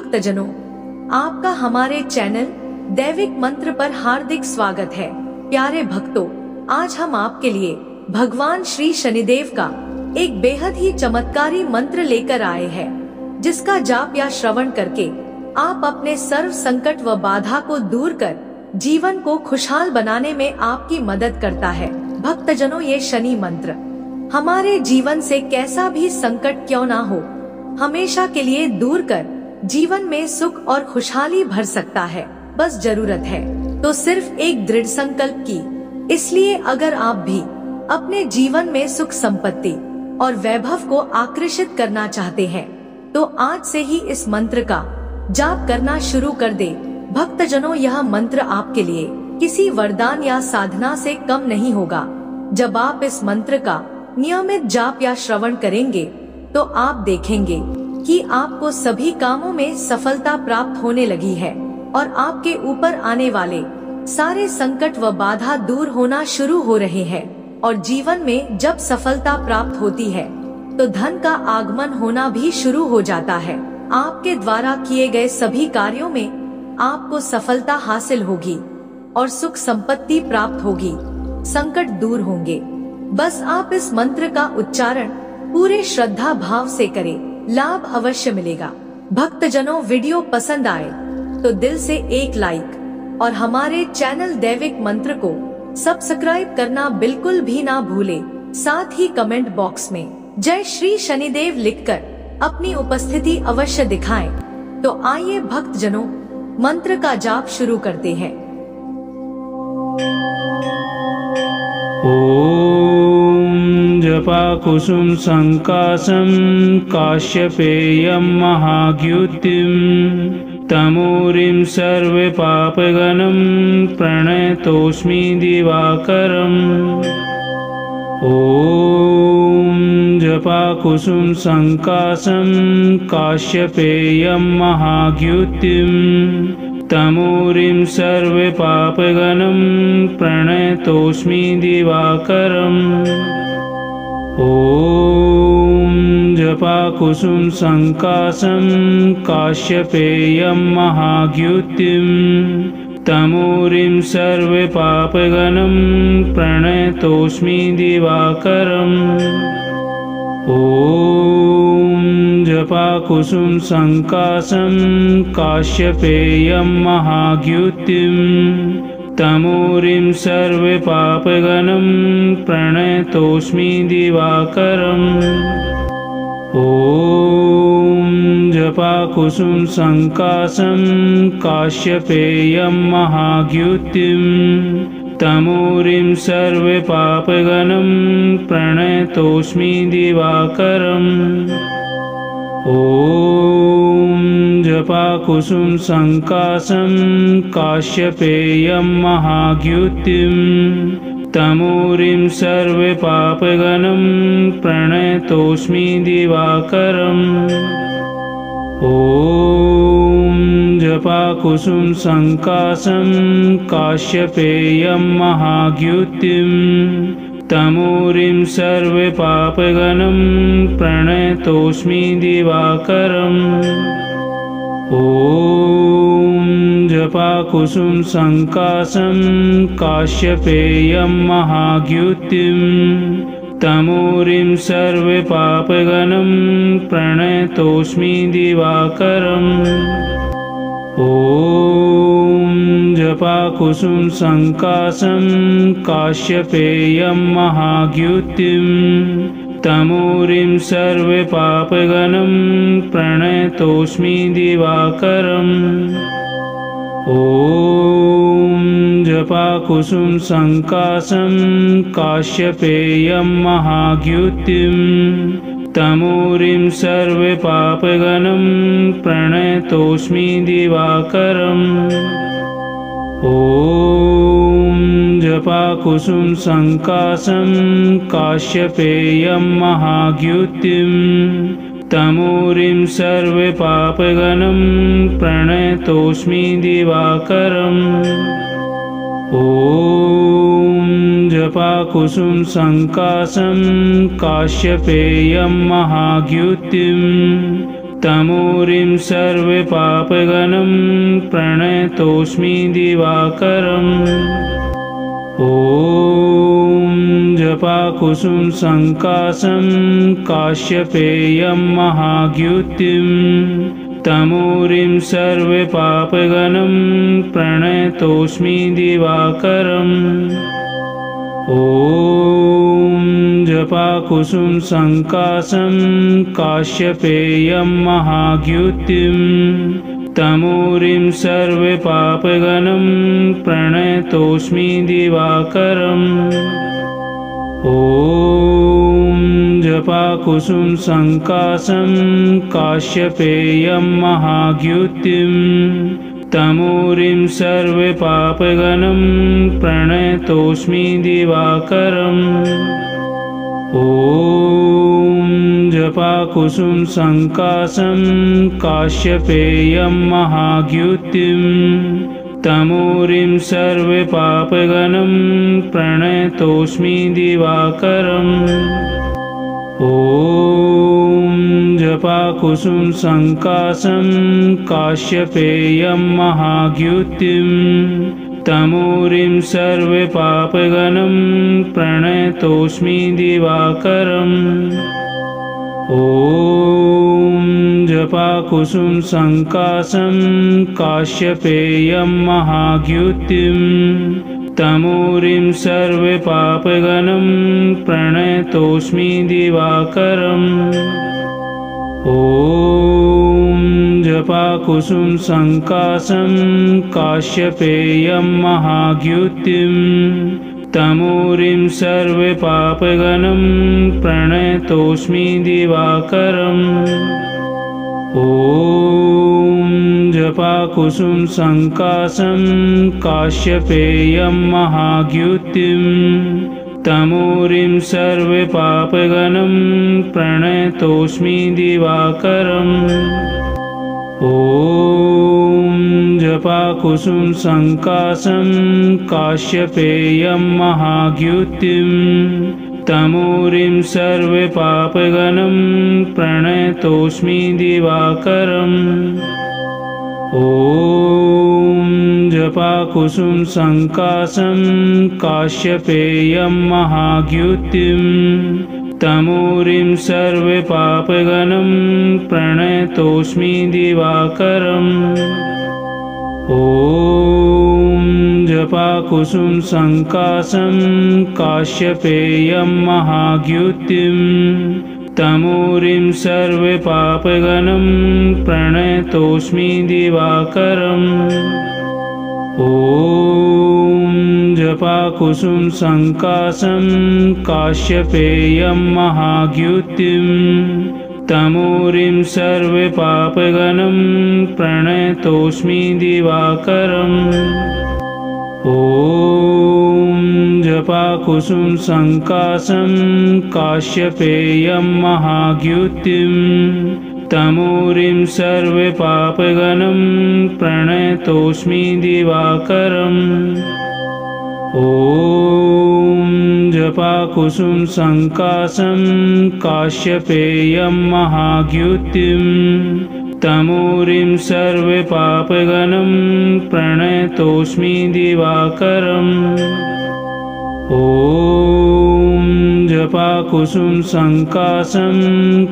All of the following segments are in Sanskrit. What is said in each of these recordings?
भक्तजनों, आपका हमारे चैनल दैविक मंत्र पर हार्दिक स्वागत है। प्यारे भक्तों, आज हम आपके लिए भगवान श्री शनिदेव का एक बेहद ही चमत्कारी मंत्र लेकर आए हैं, जिसका जाप या श्रवण करके आप अपने सर्व संकट व बाधा को दूर कर जीवन को खुशहाल बनाने में आपकी मदद करता है। भक्तजनों, ये शनि मंत्र हमारे जीवन से कैसा भी संकट क्यों ना हो, हमेशा के लिए दूर कर जीवन में सुख और खुशहाली भर सकता है। बस जरूरत है तो सिर्फ एक दृढ़ संकल्प की। इसलिए अगर आप भी अपने जीवन में सुख संपत्ति और वैभव को आकर्षित करना चाहते हैं, तो आज से ही इस मंत्र का जाप करना शुरू कर दे। भक्तजनों, यह मंत्र आपके लिए किसी वरदान या साधना से कम नहीं होगा। जब आप इस मंत्र का नियमित जाप या श्रवण करेंगे, तो आप देखेंगे कि आपको सभी कामों में सफलता प्राप्त होने लगी है और आपके ऊपर आने वाले सारे संकट व बाधा दूर होना शुरू हो रहे हैं। और जीवन में जब सफलता प्राप्त होती है, तो धन का आगमन होना भी शुरू हो जाता है। आपके द्वारा किए गए सभी कार्यों में आपको सफलता हासिल होगी और सुख संपत्ति प्राप्त होगी, संकट दूर होंगे। बस आप इस मंत्र का उच्चारण पूरे श्रद्धा भाव से करें, लाभ अवश्य मिलेगा। भक्तजनों, वीडियो पसंद आए तो दिल से एक लाइक और हमारे चैनल दैविक मंत्र को सब्सक्राइब करना बिल्कुल भी ना भूले। साथ ही कमेंट बॉक्स में जय श्री शनिदेव लिखकर अपनी उपस्थिति अवश्य दिखाएं। तो आइए भक्तजनों, मंत्र का जाप शुरू करते हैं। ओम जपाकुसुम संकाशं काश्यपेयं महाद्युतिं तमोरिं सर्वे पापगणं प्रणतोऽस्मि दिवाकरम्। ओम जपाकुसुम संकाशं काश्यपेयं महाद्युतिं तमोरिं सर्वे पापगणं प्रणतोऽस्मि दिवाकरम्। ओम जपाकुसुम संकाशं काश्यपेयं महाद्युतिं तमोरिं सर्वे पापगणं प्रणतोऽस्मि दिवाकरम्। ओम जपाकुसुम संकाशं काश्यपेयं महाद्युतिं तमोरिं सर्वे पापगणं प्रणतोऽस्मि दिवाकरम्। ओम जपाकुसुम संकाशं काश्यपेयं महाद्युतिं तमोरिं सर्वे पापगणं प्रणतोऽस्मि दिवाकरम्। ओम जपाकुसुम संकाशं काश्यपेयं महाद्युतिं तमोरिं सर्वे पापगणं प्रणतोऽस्मि दिवाकरम्। ओम जपाकुसुम संकाशं काश्यपेयं महाद्युतिं तमोरिं सर्वे पापगणं प्रणतोऽस्मि दिवाकरम्। ओम जपाकुसुम संकाशं काश्यपेयं महाद्युतिं तमोरिं सर्वे पापगणं प्रणतोऽस्मि दिवाकरम्। ओम जपाकुसुम संकाशं काश्यपेयं महाद्युतिं तमोरिं सर्वे पापगणं प्रणतोऽस्मि दिवाकरम्। ओम जपाकुसुम संकाशं काश्यपेयं महाद्युतिं तमोरिं सर्वे पापगणं प्रणतोऽस्मि दिवाकरम्। ओम जपाकुसुम संकाशं काश्यपेयं महाद्युतिं तमोरिं सर्वे पापगणं प्रणतोऽस्मि दिवाकरम्। ओम जपाकुसुम संकाशं काश्यपेयं महाद्युतिं तमोरिं सर्वपापगणं प्रणतोऽस्मि दिवाकरम्। ॐ जपाकुसुम सङ्काशं काश्यपेयं महाद्युतिं तमोरिं सर्वपापगणं प्रणतोऽस्मि दिवाकरम्। ॐ जपाकुसुम सङ्काशं काश्यपेयं महाद्युतिं तमोरिं सर्वपापगणं प्रणतोऽस्मि दिवाकरम्। ॐ जपाकुसुम सङ्काशं काश्यपेयं महाद्युतिं तमोरिं सर्वपापगणं प्रणतोऽस्मि दिवाकरम्। ॐ जपाकुसुम सङ्काशं काश्यपेयं महाद्युतिं तमोरिं सर्वपापगणं प्रणतोऽस्मि दिवाकरम्। ॐ जपाकुसुम सङ्काशं काश्यपेयं महाद्युतिं तमोरिं सर्वपापगणं प्रणतोऽस्मि दिवाकरम्। ॐ जपाकुसुम सङ्काशं काश्यपेयं महाद्युतिं तमोरिं सर्वपापगणं प्रणतोऽस्मि दिवाकरम्। ॐ जपाकुसुम सङ्काशं काश्यपेयं महाद्युतिं तमोरिं सर्वपापगणं प्रणतोऽस्मि दिवाकरम्। ॐ जपाकुसुम सङ्काशं काश्यपेयं महाद्युतिं तमोरिं सर्वपापगणं प्रणतोऽस्मि दिवाकरम्। ॐ जपाकुसुम सङ्काशं काश्यपेयं महाद्युतिं तमोरिं सर्वपापगणं प्रणतोऽस्मि दिवाकरम्। ॐ जपाकुसुम सङ्काशं काश्यपेयं महाद्युतिं तमोरिं सर्वपापगणं प्रणतोऽस्मि दिवाकरम्। ॐ जपाकुसुम सङ्काशं काश्यपेयं महाद्युतिं तमोरिं सर्वपापगणं प्रणतोऽस्मि दिवाकरम्। ॐ जपाकुसुम सङ्काशं काश्यपेयं महाद्युतिं तमोरिं सर्वपापगणं प्रणतोऽस्मि दिवाकरम्। ॐ जपाकुसुम सङ्काशं काश्यपेयं महाद्युतिं तमोरिं सर्वपापगणं प्रणतोऽस्मि दिवाकरम्। ॐ जपाकुसुम सङ्काशं काश्यपेयं महाद्युतिं तमोरिं सर्वपापगणं प्रणतोऽस्मि दिवाकरम्। ॐ जपाकुसुम सङ्काशं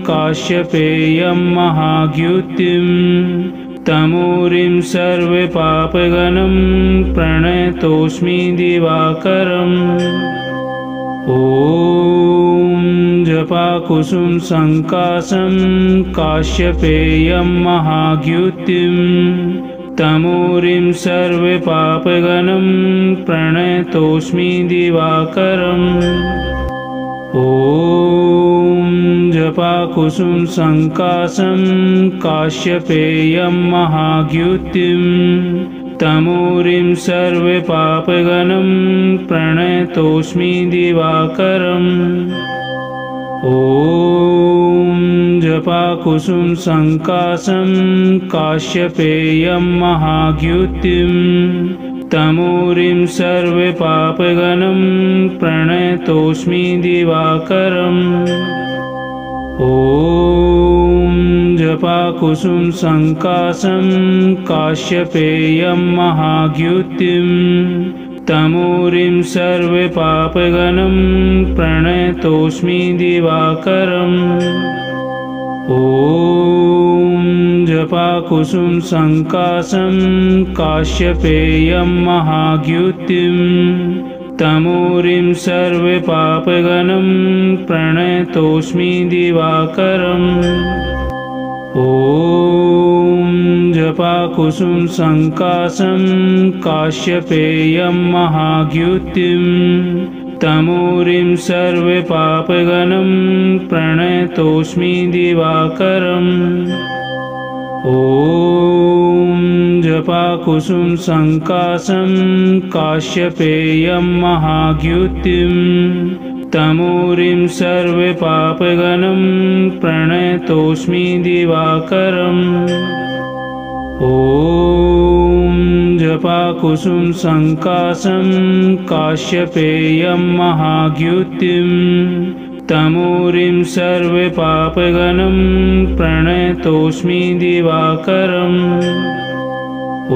काश्यपेयं महाद्युतिं तमोरिं सर्वपापगणं प्रणतोऽस्मि दिवाकरम्। ॐ जपाकुसुम सङ्काशं काश्यपेयं महाद्युतिं तमोरिं सर्वपापगणं प्रणतोऽस्मि दिवाकरम्। ॐ जपाकुसुम सङ्काशं काश्यपेयं महाद्युतिं तमोरिं सर्वपापगणं प्रणतोऽस्मि दिवाकरम्। ॐ जपाकुसुम सङ्काशं काश्यपेयं महाद्युतिं तमोरिं सर्वपापगणं प्रणतोऽस्मि दिवाकरम्। ॐ जपाकुसुम संकाशं काश्यपेयं महाद्युतिं तमूरिं सर्वपापगणं प्रणतोऽस्मि दिवाकरम् ॐ जपाकुसुम संकाशं काश्यपेयं महाद्युतिं तमूरिं सर्वपापगणं प्रणतोऽस्मि दिवाकरम् ॐ जपाकुसुम संकाशं काश्यपेयं महाद्युतिं तमूरिं सर्वपापगणं प्रणतोऽस्मि दिवाकरम् ॐ जपाकुसुम संकाशं काश्यपेयं महाद्युतिं तमूरिं सर्वपापगणं प्रणतोऽस्मि दिवाकरम् ॐ जपाकुसुम संकाशं काश्यपेयं महाद्युतिं तमूरिं सर्वपापगणं प्रणतोऽस्मि दिवाकरम्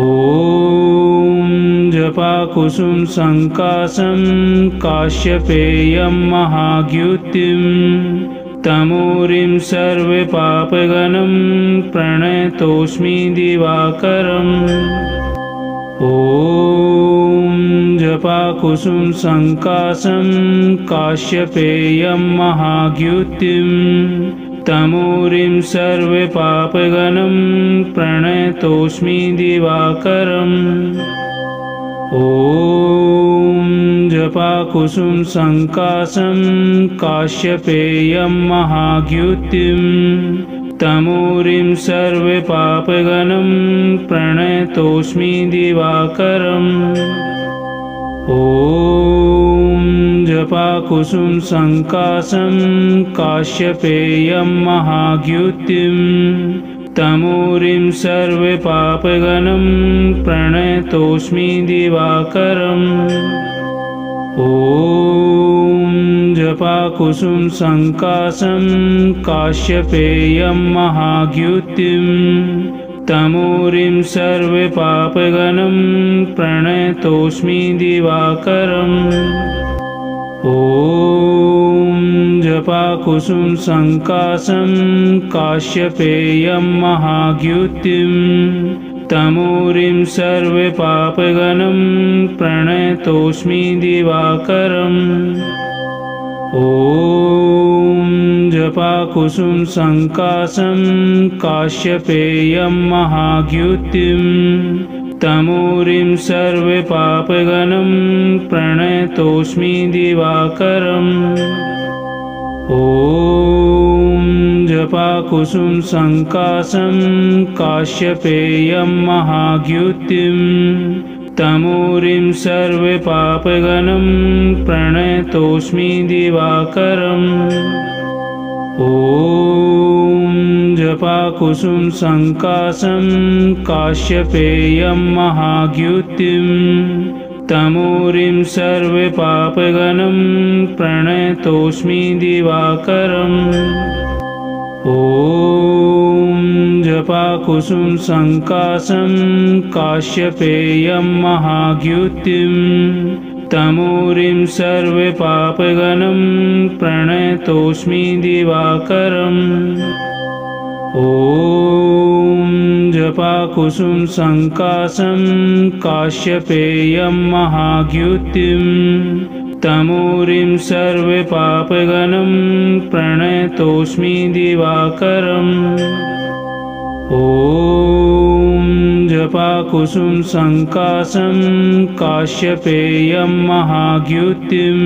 ॐ जपाकुसुम संकाशं काश्यपेयं महाद्युतिं तमूरिं सर्वपापगणं प्रणतोऽस्मि दिवाकरम् ॐ जपाकुसुम संकाशं काश्यपेयं महाद्युतिं तमूरिं सर्वपापगणं प्रणतोऽस्मि दिवाकरम् ॐ जपाकुसुम संकाशं काश्यपेयं महाद्युतिं तमूरिं सर्वपापगणं प्रणतोऽस्मि दिवाकरम् ॐ जपाकुसुम संकाशं काश्यपेयं महाद्युतिं तमूरिं सर्वपापगणं प्रणतोऽस्मि दिवाकरम् ॐ जपाकुसुम संकाशं काश्यपेयं महाद्युतिं तमूरिं सर्वपापगणं प्रणतोऽस्मि दिवाकरम् ॐ जपाकुसुम संकाशं काश्यपेयं महाद्युतिं तमूरिं सर्वपापगणं प्रणतोऽस्मि दिवाकरम् ॐ जपाकुसुम संकाशं काश्यपेयं महाद्युतिं तमूरिं सर्वपापगणं प्रणतोऽस्मि दिवाकरम् ॐ जपाकुसुम संकाशं काश्यपेयं महाद्युतिं तमूरिं सर्वपापगणं प्रणतोऽस्मि दिवाकरम् ॐ जपाकुसुम संकाशं काश्यपेयं महाद्युतिं तमूरिं सर्वपापगणं प्रणतोऽस्मि दिवाकरम् ॐ जपाकुसुम संकाशं काश्यपेयं महाद्युतिं तमूरिं सर्वपापगणं प्रणतोऽस्मि दिवाकरम् ॐ जपाकुसुम संकाशं काश्यपेयं महाद्युतिं तमूरिं सर्वपापगणं प्रणतोऽस्मि दिवाकरम् ॐ जपाकुसुम संकाशं काश्यपेयं महाद्युतिं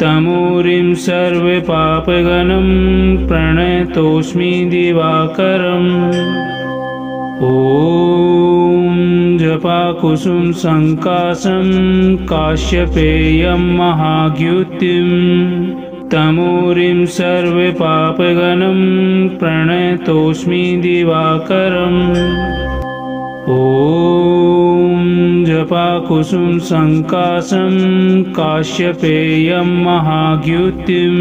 तमूरिं सर्वपापगणं प्रणतोऽस्मि दिवाकरम् ॐ जपाकुसुम संकाशं काश्यपेयं महाद्युतिं तमूरिं सर्वपापगणं प्रणतोऽस्मि दिवाकरम् ॐ जपाकुसुम संकाशं काश्यपेयं महाद्युतिं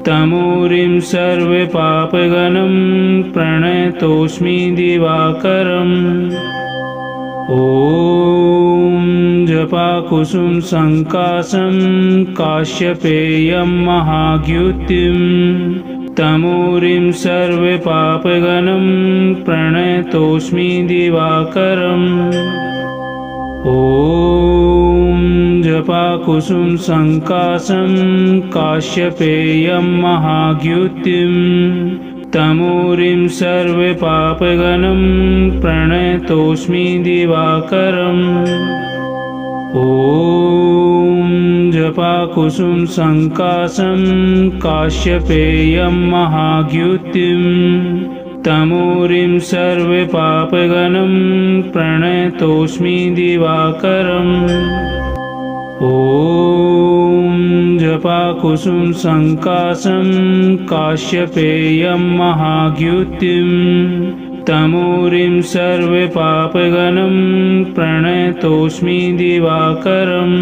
तमोरिं सर्वपापगणं प्रणतोऽस्मि दिवाकरम् ॐ जपाकुसुम सङ्कासं काश्यपेयं महाद्युतिं तमोरिं सर्वपापगणं प्रणतोऽस्मि दिवाकरम् ॐ जपाकुसुम सङ्कासं काश्यपेयं महाद्युतिं तमोरिं सर्वपापगणं प्रणतोऽस्मि दिवाकरम् ॐ जपाकुसुम सङ्कासं काश्यपेयं महाद्युतिं तमोरिं सर्वपापगणं प्रणतोऽस्मि दिवाकरम् ॐ जपाकुसुम सङ्कासं काश्यपेयं महाद्युतिं तमोरिं सर्वपापगणं प्रणतोऽस्मि दिवाकरम्